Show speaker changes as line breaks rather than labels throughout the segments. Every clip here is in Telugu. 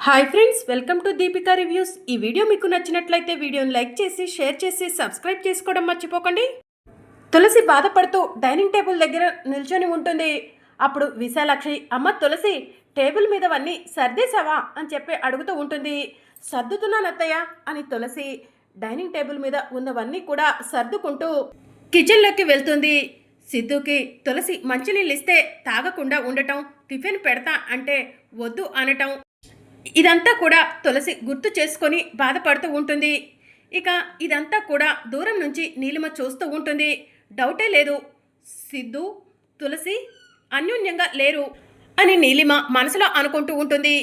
Hi friends, welcome to Deepika reviews. ఈ వీడియో మీకు నచ్చినట్లయితే వీడియోని లైక్ చేసి షేర్ చేసి సబ్స్క్రైబ్ చేసుకోవడం మర్చిపోకండి. తులసి బాధపడుతూ డైనింగ్ టేబుల్ దగ్గర నిల్చొని ఉంటుంది. అప్పుడు విశాలాక్షి, అమ్మ తులసి, టేబుల్ మీదవన్నీ సర్దేశావా అని చెప్పి అడుగుతూ ఉంటుంది. సర్దుతున్నాను అత్తయ్య అని తులసి డైనింగ్ టేబుల్ మీద ఉన్నవన్నీ కూడా సర్దుకుంటూ కిచెన్లోకి వెళ్తుంది. సిద్ధుకి తులసి మంచినీళ్ళు ఇస్తే తాగకుండా ఉండటం, టిఫిన్ పెడతా అంటే వద్దు అనటం, ఇదంతా కూడా తులసి గుర్తు చేసుకొని బాధపడుతూ ఉంటుంది. ఇక ఇదంతా కూడా దూరం నుంచి నీలిమ చూస్తూ ఉంటుంది. డౌటే లేదు, సిద్ధు తులసి అన్యోన్యంగా లేరు అని నీలిమ మనసులో అనుకుంటూ ఉంటుంది.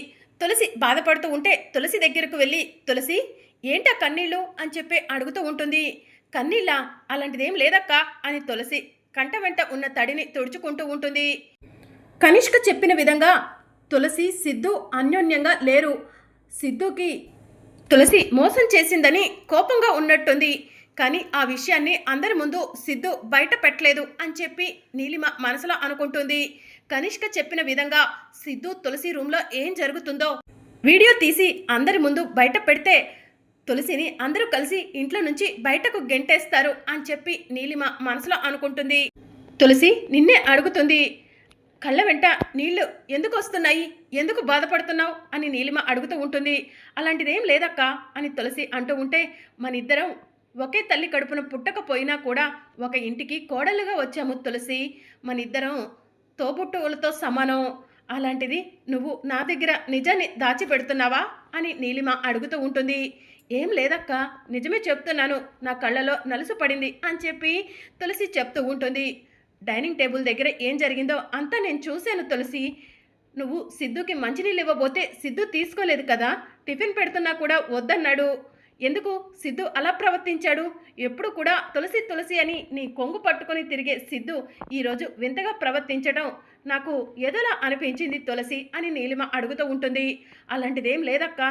తులసి బాధపడుతూ ఉంటే తులసి దగ్గరకు వెళ్ళి, తులసి ఏంటా కన్నీళ్ళు అని చెప్పి అడుగుతూ ఉంటుంది. కన్నీళ్ళ? అలాంటిదేం లేదక్క అని తులసి కంట వెంట ఉన్న తడిని తుడుచుకుంటూ ఉంటుంది. కనిష్క చెప్పిన విధంగా తులసి సిద్ధు అన్యోన్యంగా లేరు. సిద్ధుకి తులసి మోసం చేసిందని కోపంగా ఉన్నట్టుంది. కానీ ఆ విషయాన్ని అందరి ముందు సిద్ధు బయట పెట్టలేదు అని చెప్పి నీలిమ మనసులో అనుకుంటుంది. కనిష్క చెప్పిన విధంగా సిద్ధు తులసి రూమ్లో ఏం జరుగుతుందో వీడియో తీసి అందరి ముందు బయట పెడితే తులసిని అందరూ కలిసి ఇంట్లో నుంచి బయటకు గెంటేస్తారు అని చెప్పి నీలిమ మనసులో అనుకుంటుంది. తులసి నిన్నే అడుగుతుంది, కళ్ళ వెంట నీళ్లు ఎందుకు వస్తున్నాయి, ఎందుకు బాధపడుతున్నావు అని నీలిమ అడుగుతూ ఉంటుంది. అలాంటిదేం లేదక్క అని తులసి అంటూ ఉంటే, మనిద్దరం ఒకే తల్లి కడుపున పుట్టకపోయినా కూడా ఒక ఇంటికి కోడలుగా వచ్చాము తులసి, మనిద్దరం తోబుట్టువులతో సమానం. అలాంటిది నువ్వు నా దగ్గర నిజాన్ని దాచిపెడుతున్నావా అని నీలిమ అడుగుతూ ఉంటుంది. ఏం లేదక్క, నిజమే చెప్తున్నాను, నా కళ్ళలో నలుసు పడింది అని చెప్పి తులసి చెప్తూ ఉంటుంది. డైనింగ్ టేబుల్ దగ్గర ఏం జరిగిందో అంతా నేను చూశాను తులసి. నువ్వు సిద్ధుకి మంచినీళ్ళు ఇవ్వబోతే సిద్ధు తీసుకోలేదు కదా, టిఫిన్ పెడుతున్నా కూడా వద్దన్నాడు. ఎందుకు సిద్ధు అలా ప్రవర్తించాడు? ఎప్పుడు కూడా తులసి తులసి అని నీ కొంగు పట్టుకొని తిరిగే సిద్ధు ఈరోజు వింతగా ప్రవర్తించడం నాకు ఏదోలా అనిపించింది తులసి అని నీలిమ అడుగుతూ ఉంటుంది. అలాంటిదేం లేదక్క,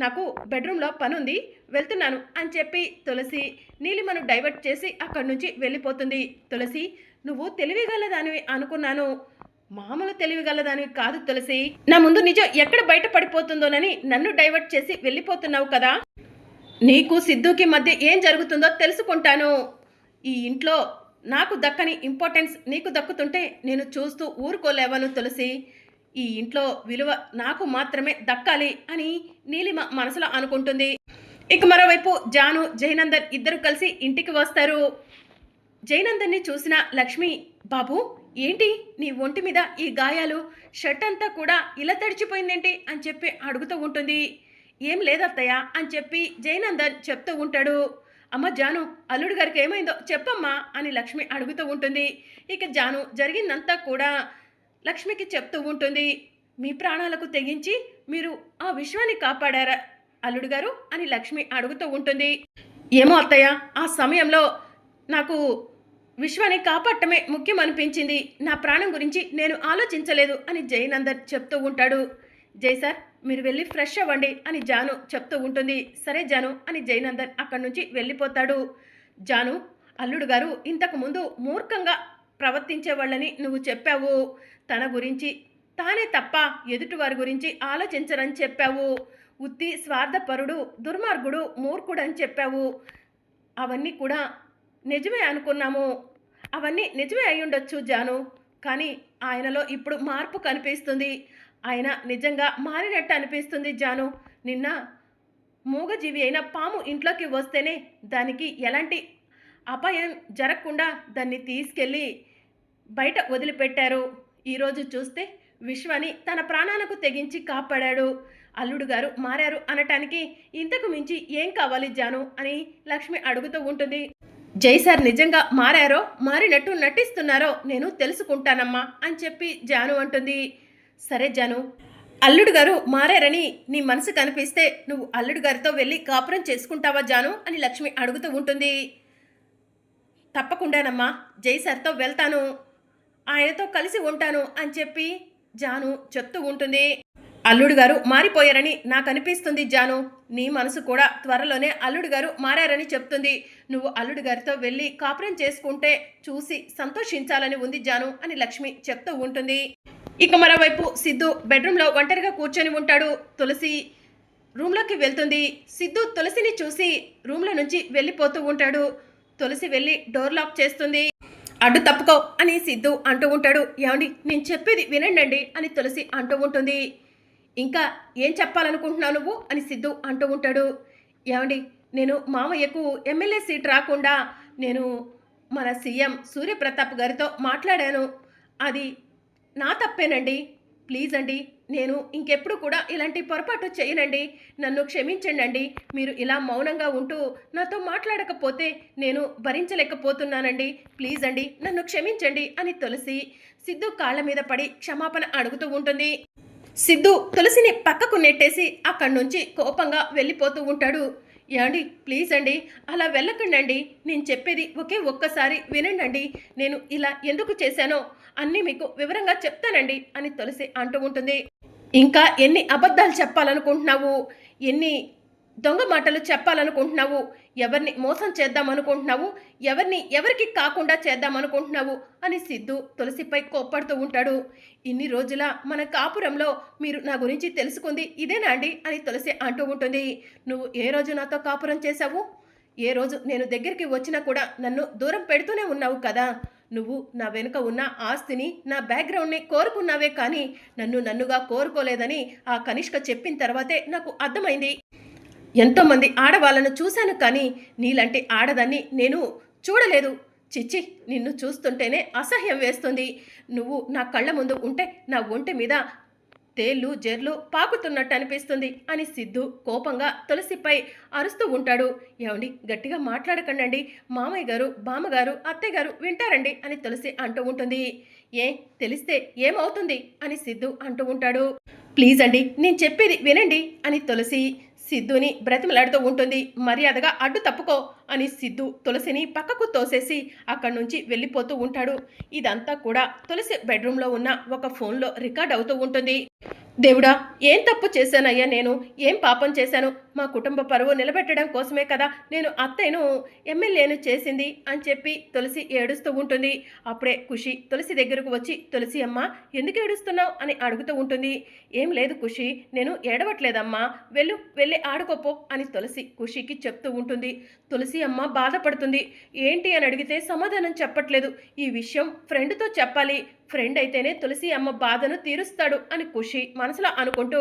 నాకు బెడ్రూమ్లో పనుంది, వెళ్తున్నాను అని చెప్పి తులసి నీలిమను డైవర్ట్ చేసి అక్కడి నుంచి వెళ్ళిపోతుంది. తులసి నువ్వు తెలివిగలదానివి అనుకున్నాను, మామూలు తెలివిగలదానివి కాదు తులసి. నా ముందు నిజం ఎక్కడ బయట పడిపోతుందోనని నన్ను డైవర్ట్ చేసి వెళ్ళిపోతున్నావు కదా. నీకు సిద్ధుకి మధ్య ఏం జరుగుతుందో తెలుసుకుంటాను. ఈ ఇంట్లో నాకు దక్కని ఇంపార్టెన్స్ నీకు దక్కుతుంటే నేను చూస్తూ ఊరుకోలేవను తులసి. ఈ ఇంట్లో విలువ నాకు మాత్రమే దక్కాలి అని నీలిమ మనసులో అనుకుంటుంది. ఇక మరోవైపు జాను జయనందన్ ఇద్దరు కలిసి ఇంటికి వస్తారు. జయనందన్ని చూసిన లక్ష్మి, బాబు ఏంటి నీ ఒంటి మీద ఈ గాయాలు, షర్ట్ అంతా కూడా ఇలా తడిచిపోయిందేంటి అని చెప్పి అడుగుతూ ఉంటుంది. ఏం లేదత్తయ్య అని చెప్పి జయనందన్ చెప్తూ ఉంటాడు. అమ్మ జాను, అల్లుడు గారికి ఏమైందో చెప్పమ్మా అని లక్ష్మి అడుగుతూ ఉంటుంది. ఇక జాను జరిగిందంతా కూడా లక్ష్మికి చెప్తూ ఉంటుంది. మీ ప్రాణాలకు తెగించి మీరు ఆ విశ్వాన్ని కాపాడారా అల్లుడు గారు అని లక్ష్మి అడుగుతూ ఉంటుంది. ఏమో అత్తయ్య, ఆ సమయంలో నాకు విశ్వాన్ని కాపాడటమే ముఖ్యం అనిపించింది, నా ప్రాణం గురించి నేను ఆలోచించలేదు అని జయనందన్ చెప్తూ ఉంటాడు. జై సార్, మీరు వెళ్ళి ఫ్రెష్ అవ్వండి అని జాను చెప్తూ ఉంటుంది. సరే జాను అని జయనందన్ అక్కడి నుంచి వెళ్ళిపోతాడు. జాను, అల్లుడు గారు ఇంతకుముందు మూర్ఖంగా ప్రవర్తించేవాళ్ళని నువ్వు చెప్పావు. తన గురించి తానే తప్ప ఎదుటివారి గురించి ఆలోచించరని చెప్పావు. ఉత్తి స్వార్థపరుడు, దుర్మార్గుడు, మూర్ఖుడు అని చెప్పావు. అవన్నీ కూడా నిజమే అనుకున్నాము. అవన్నీ నిజమే అయి ఉండొచ్చు జాను, కానీ ఆయనలో ఇప్పుడు మార్పు కనిపిస్తుంది. ఆయన నిజంగా మారినట్టు అనిపిస్తుంది జాను. నిన్న మూగజీవి అయిన పాము ఇంట్లోకి వస్తేనే దానికి ఎలాంటి అపాయం జరగకుండా దాన్ని తీసుకెళ్ళి బయట వదిలిపెట్టారు. ఈరోజు చూస్తే విశ్వాని తన ప్రాణాలకు తెగించి కాపాడాడు. అల్లుడు గారు మారారు అనటానికి ఇంతకు మించి ఏం కావాలి జాను అని లక్ష్మి అడుగుతూ ఉంటుంది. జై సార్ నిజంగా మారారో మారినట్టు నటిస్తున్నారో నేను తెలుసుకుంటానమ్మా అని చెప్పి జాను అంటుంది. సరే జాను, అల్లుడు గారు మారారని నీ మనసు కనిపిస్తే నువ్వు అల్లుడు గారితో వెళ్ళి కాపురం చేసుకుంటావా జాను అని లక్ష్మి అడుగుతూ ఉంటుంది. తప్పకుండానమ్మా, జై సార్తో వెళ్తాను, ఆయనతో కలిసి ఉంటాను అని చెప్పి జాను చెప్తూ ఉంటుంది. అల్లుడు గారు మారిపోయారని నాకు అనిపిస్తుంది జాను, నీ మనసు కూడా త్వరలోనే అల్లుడు గారు మారారని చెప్తుంది. నువ్వు అల్లుడు గారితో వెళ్ళి కాపురం చేసుకుంటే చూసి సంతోషించాలని ఉంది జాను అని లక్ష్మి చెప్తూ ఉంటుంది. ఇక మరోవైపు సిద్ధు బెడ్రూమ్లో ఒంటరిగా కూర్చొని ఉంటాడు. తులసి రూమ్లోకి వెళ్తుంది. సిద్ధు తులసిని చూసి రూమ్లో నుంచి వెళ్ళిపోతూ ఉంటాడు. తులసి వెళ్ళి డోర్ లాక్ చేస్తుంది. అడ్డు తప్పుకో అని సిద్ధు అంటూ ఉంటాడు. ఏమండి నేను చెప్పేది వినండి అని తులసి అంటూ ఉంటుంది. ఇంకా ఏం చెప్పాలనుకుంటున్నావు నువ్వు అని సిద్ధు అంటూ ఉంటాడు. ఏమండి నేను మామయ్యకు ఎమ్మెల్యే సీట్ రాకుండా నేను మన సీఎం సూర్యప్రతాప్ గారితో మాట్లాడాను. అది నా తప్పేనండి. ప్లీజ్ అండి నేను ఇంకెప్పుడు కూడా ఇలాంటి పొరపాటు చేయనండి. నన్ను క్షమించండి. మీరు ఇలా మౌనంగా ఉంటూ నాతో మాట్లాడకపోతే నేను భరించలేకపోతున్నానండి. ప్లీజ్ అండి నన్ను క్షమించండి అని తులసి సిద్ధు కాళ్ళ మీద పడి క్షమాపణ అడుగుతూ ఉంటుంది. సిద్ధు తులసిని పక్కకు నెట్టేసి అక్కడి నుంచి కోపంగా వెళ్ళిపోతూ ఉంటాడు. ఏమండి ప్లీజ్ అండి అలా వెళ్ళకండి. నేను చెప్పేది ఒక్కసారి వినండి. నేను ఇలా ఎందుకు చేశానో అన్నీ మీకు వివరంగా చెప్తానండి అని తులసి అంటూ ఉంటుంది. ఇంకా ఎన్ని అబద్ధాలు చెప్పాలనుకుంటున్నావు, ఎన్ని దొంగ మాటలు చెప్పాలనుకుంటున్నావు, ఎవరిని మోసం చేద్దామనుకుంటున్నావు, ఎవరికి కాకుండా చేద్దామనుకుంటున్నావు అని సిద్ధు తులసిపై కోప్పడుతూ ఉంటాడు. ఇన్ని రోజుల మన కాపురంలో మీరు నా గురించి తెలుసుకుంది ఇదేనా అండి అని తులసి అంటూ ఉంటుంది. నువ్వు ఏ రోజు నాతో కాపురం చేశావు? ఏ రోజు నేను దగ్గరికి వచ్చినా కూడా నన్ను దూరం పెడుతూనే ఉన్నావు కదా. నువ్వు నా వెనుక ఉన్న ఆస్తిని నా బ్యాక్గ్రౌండ్ని కోరుకున్నావే కానీ నన్నుగా కోరుకోలేదని ఆ కనిష్క చెప్పిన తర్వాతే నాకు అర్థమైంది. ఎంతోమంది ఆడవాళ్ళను చూశాను కానీ నీలాంటి ఆడదాన్ని నేను చూడలేదు. చిచ్చి నిన్ను చూస్తుంటేనే అసహ్యం వేస్తుంది. నువ్వు నా కళ్ళ ముందు ఉంటే నా ఒంటి మీద తేళ్ళు జెర్లు పాకుతున్నట్టు అనిపిస్తుంది అని సిద్ధు కోపంగా తులసిపై అరుస్తూ ఉంటాడు. ఏమండి గట్టిగా మాట్లాడకండి, మామయ్య గారు బామ్మగారు అత్తయ్య గారు వింటారండి అని తులసి అంటూ ఉంటుంది. తెలిస్తే ఏమవుతుంది అని సిద్ధు అంటూ ఉంటాడు. ప్లీజ్ అండి నేను చెప్పేది వినండి అని తులసి సిద్ధుని బ్రతిమలాడుతూ ఉంటుంది. మర్యాదగా అడ్డు తప్పుకో అని సిద్ధు తులసిని పక్కకు తోసేసి అక్కడి నుంచి వెళ్ళిపోతూ ఉంటాడు. ఇదంతా కూడా తులసి బెడ్రూమ్లో ఉన్న ఒక ఫోన్లో రికార్డ్ అవుతూ ఉంటుంది. దేవుడా ఏం తప్పు చేశానయ్యా, నేను ఏం పాపం చేశాను? మా కుటుంబ పరువు నిలబెట్టడం కోసమే కదా నేను అత్తయ్యను ఎమ్మెల్యేను చేసింది అని చెప్పి తులసి ఏడుస్తూ ఉంటుంది. అప్పుడే ఖుషి తులసి దగ్గరకు వచ్చి తులసి అమ్మ ఎందుకు ఏడుస్తున్నావు అని అడుగుతూ ఉంటుంది. ఏం లేదు ఖుషి నేను ఏడవట్లేదమ్మా, వెళ్ళి ఆడుకోపో అని తులసి ఖుషికి చెప్తూ ఉంటుంది. తులసి అమ్మ బాధపడుతుంది. ఏంటి అని అడిగితే సమాధానం చెప్పట్లేదు. ఈ విషయం ఫ్రెండ్తో చెప్పాలి, ఫ్రెండ్ అయితేనే తులసి అమ్మ బాధను తీరుస్తాడు అని ఖుషి మనసులో అనుకుంటూ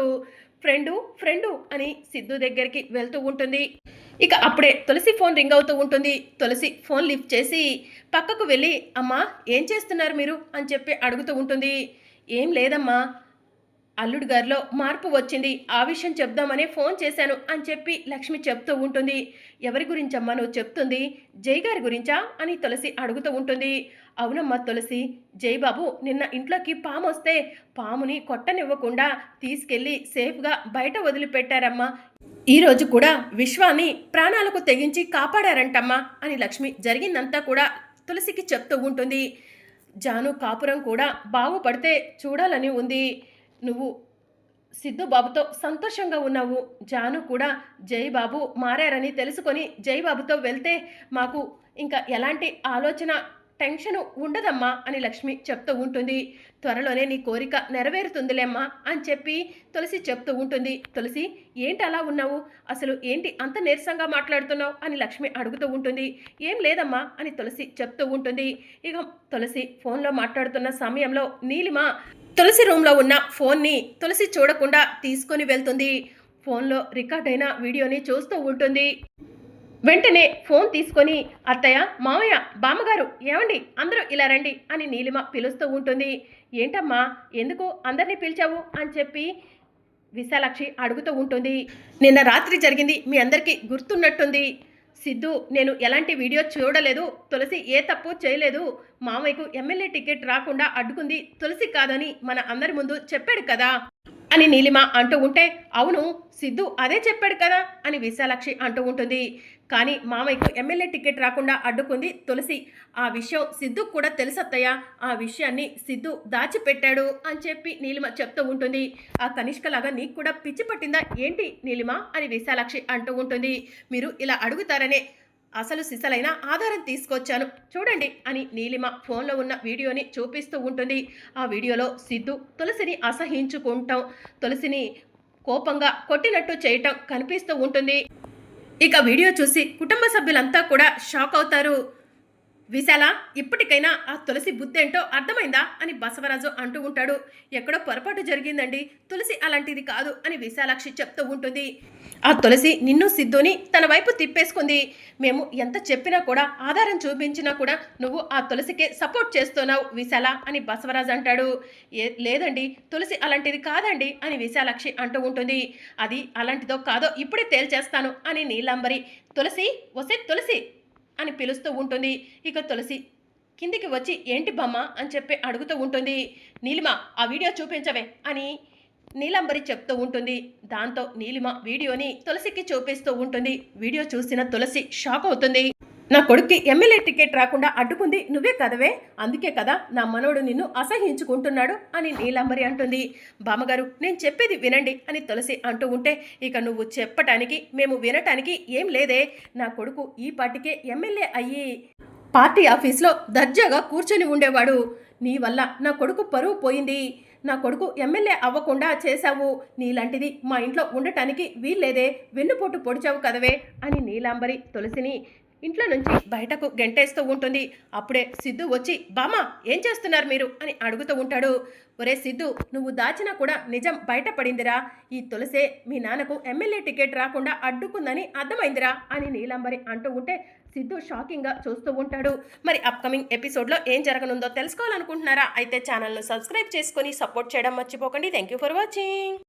ఫ్రెండు అని సిద్ధు దగ్గరికి వెళ్తూ ఉంటుంది. ఇక అప్పుడే తులసి ఫోన్ రింగ్ అవుతూ ఉంటుంది. తులసి ఫోన్ లిఫ్ట్ చేసి పక్కకు వెళ్ళి అమ్మా ఏం చేస్తున్నారు మీరు అని చెప్పి అడుగుతూ ఉంటుంది. ఏం లేదమ్మా, అల్లుడు గారిలో మార్పు వచ్చింది, ఆ విషయం చెప్దామనే ఫోన్ చేశాను అని చెప్పి లక్ష్మి చెప్తూ ఉంటుంది. ఎవరి గురించమ్మా నువ్వు చెప్తుంది? జై గారి గురించా అని తులసి అడుగుతూ ఉంటుంది. అవునమ్మా తులసి, జైబాబు నిన్న ఇంట్లోకి పాము వస్తే పాముని కొట్టనివ్వకుండా తీసుకెళ్ళి సేఫ్గా బయట వదిలిపెట్టారమ్మా. ఈరోజు కూడా విశ్వాన్ని ప్రాణాలకు తెగించి కాపాడారంటమ్మా అని లక్ష్మి జరిగిందంతా కూడా తులసికి చెప్తూ ఉంటుంది. జాను కాపురం కూడా బాగుపడితే చూడాలని ఉంది. నువ్వు సిద్ధుబాబుతో సంతోషంగా ఉన్నావు. జాను కూడా జైబాబు మారారని తెలుసుకొని జైబాబుతో వెళ్తే మాకు ఇంకా ఎలాంటి ఆలోచన టెన్షన్ ఉండదమ్మా అని లక్ష్మి చెప్తూ ఉంటుంది. త్వరలోనే నీ కోరిక నెరవేరుతుందిలేమ్మా అని చెప్పి తులసి చెప్తూ ఉంటుంది. తులసి ఏంటి అలా ఉన్నావు, అసలు ఏంటి అంత నీరసంగా మాట్లాడుతున్నావు అని లక్ష్మి అడుగుతూ ఉంటుంది. ఏం లేదమ్మా అని తులసి చెప్తూ ఉంటుంది. ఇక తులసి ఫోన్లో మాట్లాడుతున్న సమయంలో నీలిమ తులసి రూమ్లో ఉన్న ఫోన్ని తులసి చూడకుండా తీసుకొని వెళ్తుంది. ఫోన్లో రికార్డ్ అయిన వీడియోని చూస్తూ ఉంటుంది. వెంటనే ఫోన్ తీసుకొని అత్తయ్య మామయ్య బామ్మగారు ఏమండి అందరూ ఇలా రండి అని నీలిమ పిలుస్తూ ఉంటుంది. ఏంటమ్మా ఎందుకు అందరినీ పిలిచావు అని చెప్పి విశాలాక్షి అడుగుతూ ఉంటుంది. నిన్న రాత్రి జరిగింది మీ అందరికీ గుర్తున్నట్టుంది. సిద్ధు నేను ఎలాంటి వీడియో చూడలేదు, తులసి ఏ తప్పు చేయలేదు, మామయ్యకు ఎమ్మెల్యే టికెట్ రాకుండా అడ్డుకుంది తులసి కాదని మన అందరి ముందు చెప్పాడు కదా అని నీలిమ అంటూ ఉంటే అవును సిద్ధు అదే చెప్పాడు కదా అని విశాలాక్షి అంటూ ఉంటుంది. కానీ మామయ్యకు ఎమ్మెల్యే టికెట్ రాకుండా అడ్డుకుంది తులసి. ఆ విషయం సిద్ధుకు కూడా తెలుసత్తయ్య, ఆ విషయాన్ని సిద్ధు దాచిపెట్టాడు అని చెప్పి నీలిమ చెప్తూ ఉంటుంది. ఆ కనిష్కలాగా నీకు కూడా పిచ్చి పట్టిందా ఏంటి నీలిమ అని విశాలాక్షి అంటూ ఉంటుంది. మీరు ఇలా అడుగుతారనే అసలు సిసలైన ఆధారం తీసుకొచ్చాను చూడండి అని నీలిమ ఫోన్లో ఉన్న వీడియోని చూపిస్తూ ఉంటుంది. ఆ వీడియోలో సిద్ధు తులసిని అసహించుకుంటాం, తులసిని కోపంగా కొట్టినట్టు చేయటం కనిపిస్తూ ఉంటుంది. ఇక వీడియో చూసి కుటుంబ సభ్యులంతా కూడా షాక్ అవుతారు. విశాల, ఇప్పటికైనా ఆ తులసి బుద్ధేంటో అర్థమైందా అని బసవరాజు అంటూ ఉంటాడు. ఎక్కడో పొరపాటు జరిగిందండి, తులసి అలాంటిది కాదు అని విశాలాక్షి చెప్తూ ఉంటుంది. ఆ తులసి నిన్ను సిద్ధుని తన వైపు తిప్పేసుకుంది. మేము ఎంత చెప్పినా కూడా, ఆధారం చూపించినా కూడా నువ్వు ఆ తులసికే సపోర్ట్ చేస్తున్నావు విశాల అని బసవరాజు అంటాడు. లేదండి, తులసి అలాంటిది కాదండి అని విశాలాక్షి అంటూ ఉంటుంది. అది అలాంటిదో కాదో ఇప్పుడే తేల్చేస్తాను అని నీలాంబరి తులసి, వసే తులసి అని పిలుస్తూ ఉంటుంది. ఇక తులసి కిందికి వచ్చి ఏంటి బామ్మ అని చెప్పి అడుగుతూ ఉంటుంది. నీలిమ, ఆ వీడియో చూపించవే అని నీలాంబరి చెప్తూ ఉంటుంది. దాంతో నీలిమ వీడియోని తులసికి చూపిస్తూ ఉంటుంది. వీడియో చూసిన తులసి షాక్ అవుతుంది. నా కొడుక్కి ఎమ్మెల్యే టికెట్ రాకుండా అడ్డుకుంది నువ్వే కదవే, అందుకే కదా నా మనవడు నిన్ను అసహించుకుంటున్నాడు అని నీలాంబరి అంటుంది. బామ్మగారు, నేను చెప్పేది వినండి అని తులసి అంటూ ఉంటే, ఇక నువ్వు చెప్పటానికి మేము వినటానికి ఏం లేదే. నా కొడుకు ఈ పాటికే ఎమ్మెల్యే అయ్యి పార్టీ ఆఫీస్లో దర్జాగా కూర్చొని ఉండేవాడు. నీ వల్ల నా కొడుకు పరువు పోయింది. నా కొడుకు ఎమ్మెల్యే అవ్వకుండా చేశావు. నీలాంటిది మా ఇంట్లో ఉండటానికి వీల్లేదే, వెన్నుపోటు పొడిచావు కదవే అని నీలాంబరి తులసిని ఇంట్లో నుంచి బయటకు గెంటేస్తూ ఉంటుంది. అప్పుడే సిద్ధు వచ్చి, బామ్మ ఏం చేస్తున్నారు మీరు అని అడుగుతూ ఉంటాడు. ఒరే సిద్ధు, నువ్వు దాచినా కూడా నిజం బయటపడిందిరా. ఈ తులసే మీ నాన్నకు ఎమ్మెల్యే టికెట్ రాకుండా అడ్డుకుందని అర్థమైందిరా అని నీలాంబరి అంటూ ఉంటే సిద్ధు షాకింగ్గా చూస్తూ ఉంటాడు. మరి అప్కమింగ్ ఎపిసోడ్లో ఏం జరగనుందో తెలుసుకోవాలనుకుంటున్నారా? అయితే ఛానల్ను సబ్స్క్రైబ్ చేసుకొని సపోర్ట్ చేయడం మర్చిపోకండి. Thank you for watching.